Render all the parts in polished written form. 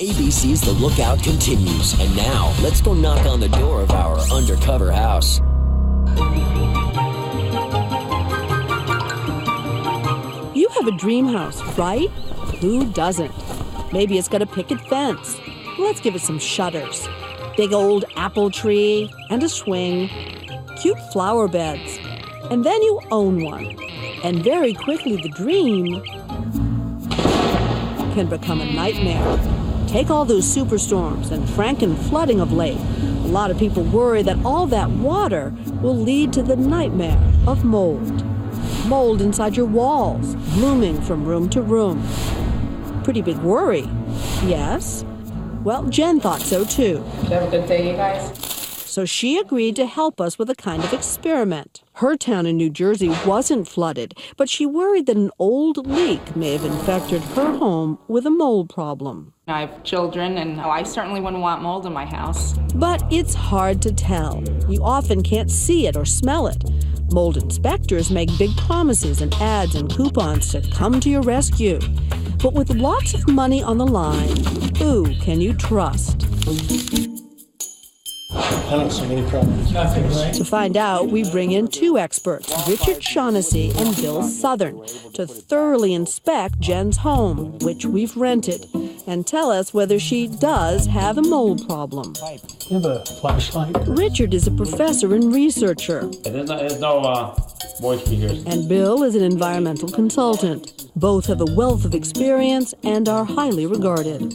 ABC's The Lookout continues, and now let's go knock on the door of our undercover house. You have a dream house, right? Who doesn't? Maybe it's got a picket fence. Let's give it some shutters. Big old apple tree and a swing. Cute flower beds. And then you own one. And very quickly the dream can become a nightmare. Take all those superstorms and franken flooding of late. A lot of people worry that all that water will lead to the nightmare of mold. Mold inside your walls, blooming from room to room. Pretty big worry, yes? Well, Jen thought so too. Have a good day, you guys. So she agreed to help us with a kind of experiment. Her town in New Jersey wasn't flooded, but she worried that an old leak may have infected her home with a mold problem. I have children, and I certainly wouldn't want mold in my house. But it's hard to tell. You often can't see it or smell it. Mold inspectors make big promises and ads and coupons to come to your rescue. But with lots of money on the line, who can you trust? I don't see any problems. Nothing, right? To find out, we bring in two experts, Richard Shaughnessy and Bill Southern, to thoroughly inspect Jen's home, which we've rented, and tell us whether she does have a mold problem. You have a flashlight? Richard is a professor and researcher. There's no moisture here. And Bill is an environmental consultant. Both have a wealth of experience and are highly regarded.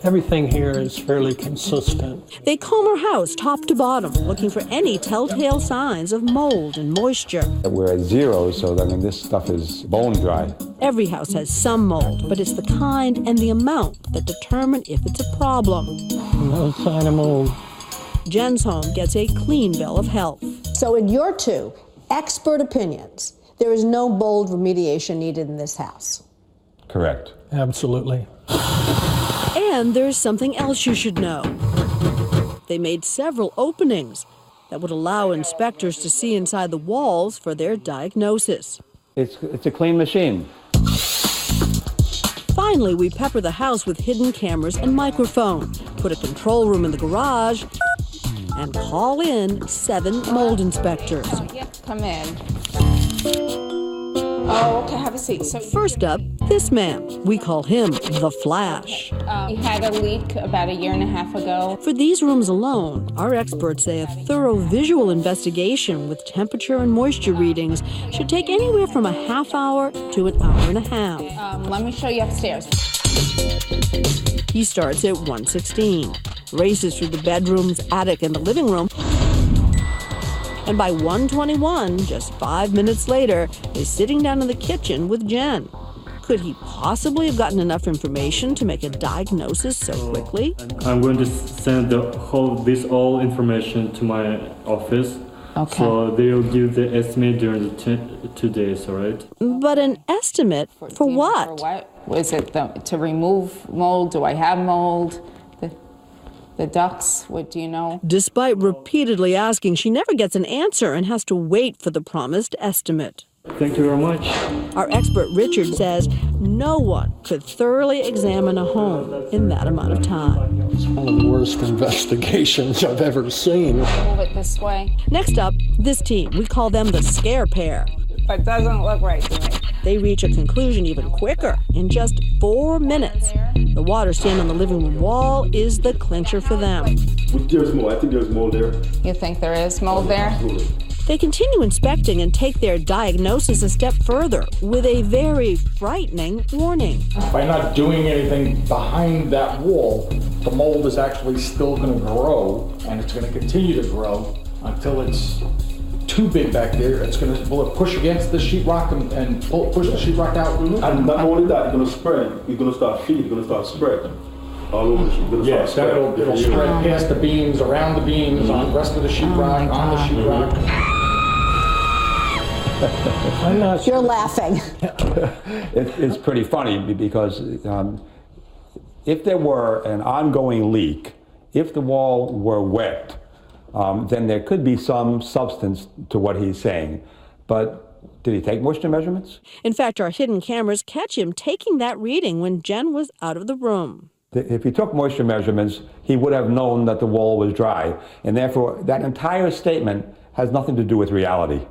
Everything here is fairly consistent. They comb her house top to bottom, looking for any telltale signs of mold and moisture. We're at zero, so this stuff is bone dry. Every house has some mold, but it's the kind and the amount that determine if it's a problem. No sign of mold. Jen's home gets a clean bill of health. So in your two expert opinions, there is no mold remediation needed in this house? Correct. Absolutely. And there's something else you should know. They made several openings that would allow inspectors to see inside the walls for their diagnosis. It's a clean machine. Finally, we pepper the house with hidden cameras and microphone, put a control room in the garage, and call in 7 mold inspectors. Come in. Oh, okay, have a seat. So First up, this man. We call him the Flash. he had a leak about 1.5 years ago. For these rooms alone, our experts say a thorough visual investigation with temperature and moisture readings should take anywhere from a half hour to an hour and a half. Let me show you upstairs. He starts at 1:16, races through the bedrooms, attic, and the living room. And by 1:21, just 5 minutes later, is sitting down in the kitchen with Jen. Could he possibly have gotten enough information to make a diagnosis so quickly? I'm going to send all information to my office. Okay. So they'll give the estimate during the 2 days, all right? But an estimate for what? For what? Was it to remove mold? Do I have mold? The ducts, what do you know? Despite repeatedly asking, she never gets an answer and has to wait for the promised estimate. Thank you very much. Our expert Richard says no one could thoroughly examine a home in that amount of time. It's one of the worst investigations I've ever seen. Move it this way. Next up, this team. We call them the Scare Pair. But it doesn't look right to me. They reach a conclusion even quicker, in just 4 minutes. The water stain on the living room wall is the clincher for them. There's mold. I think there's mold there. You think there is mold there? Absolutely. They continue inspecting and take their diagnosis a step further with a very frightening warning. By not doing anything behind that wall, the mold is actually still going to grow, and it's going to continue to grow until it's too big back there. Will it push against the sheetrock and push the sheetrock out? And not only that, it's going to spread. It's going to start feeding. It's going to start spreading all over the sheet. Yes, it'll spread past the beams, around the beams, on the rest of the sheetrock, on the sheetrock. I'm not sure. You're laughing. It's pretty funny because if there were an ongoing leak, if the wall were wet, then there could be some substance to what he's saying. But did he take moisture measurements? In fact, our hidden cameras catch him taking that reading when Jen was out of the room. If he took moisture measurements, he would have known that the wall was dry. And therefore, that entire statement has nothing to do with reality.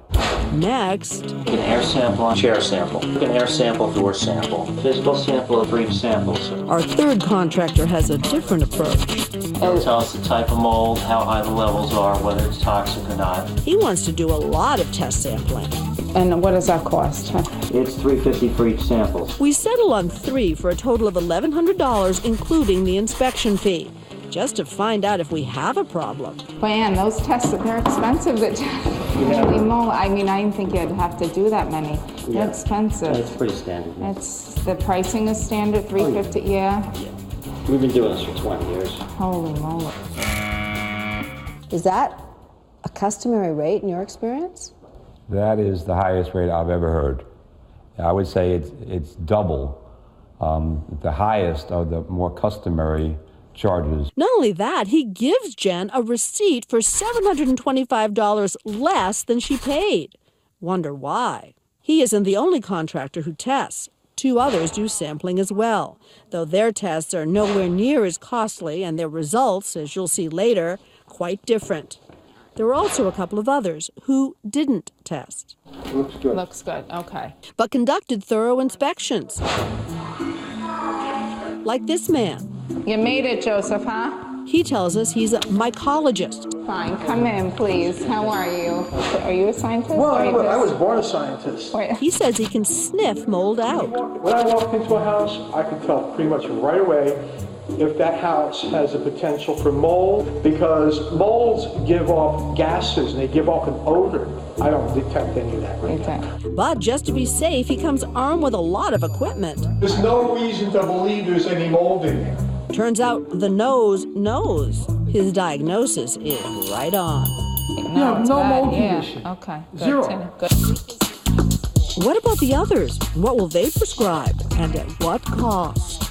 Next, You can air sample, chair sample. You can air sample, door sample. Physical sample, brief samples. our third contractor has a different approach. It'll tell us the type of mold, how high the levels are, whether it's toxic or not. He wants to do a lot of test sampling. And what does that cost? It's $350 for each sample. We settle on 3 for a total of $1,100, including the inspection fee, just to find out if we have a problem. Man, those tests, they're expensive. Holy moly. I mean, I didn't think you'd have to do that many. They're expensive. It's pretty standard. The pricing is standard, $350, yeah? We've been doing this for 20 years. Holy moly. Is that a customary rate in your experience? That is the highest rate I've ever heard. I would say it's double the highest of the more customary charges. Not only that, he gives Jen a receipt for $725 less than she paid. Wonder why? He isn't the only contractor who tests. 2 others do sampling as well, though their tests are nowhere near as costly and their results, as you'll see later, quite different. There were also a couple of others who didn't test, Looks good. Looks good, okay. but conducted thorough inspections. Like this man. You made it, Joseph, huh? He tells us he's a mycologist. Fine, come in, please. How are you? Are you a scientist? Well, Or I you was just- born a scientist. Wait. He says he can sniff mold out. When I walked into a house, I could tell pretty much right away if that house has a potential for mold, because molds give off gases and they give off an odor. I don't detect any of that right now. But just to be safe, he comes armed with a lot of equipment. There's no reason to believe there's any mold in there. Turns out the nose knows. His diagnosis is right on. No, it's no bad, mold yeah. condition. Okay, good. Zero. Good. What about the others? What will they prescribe? And at what cost?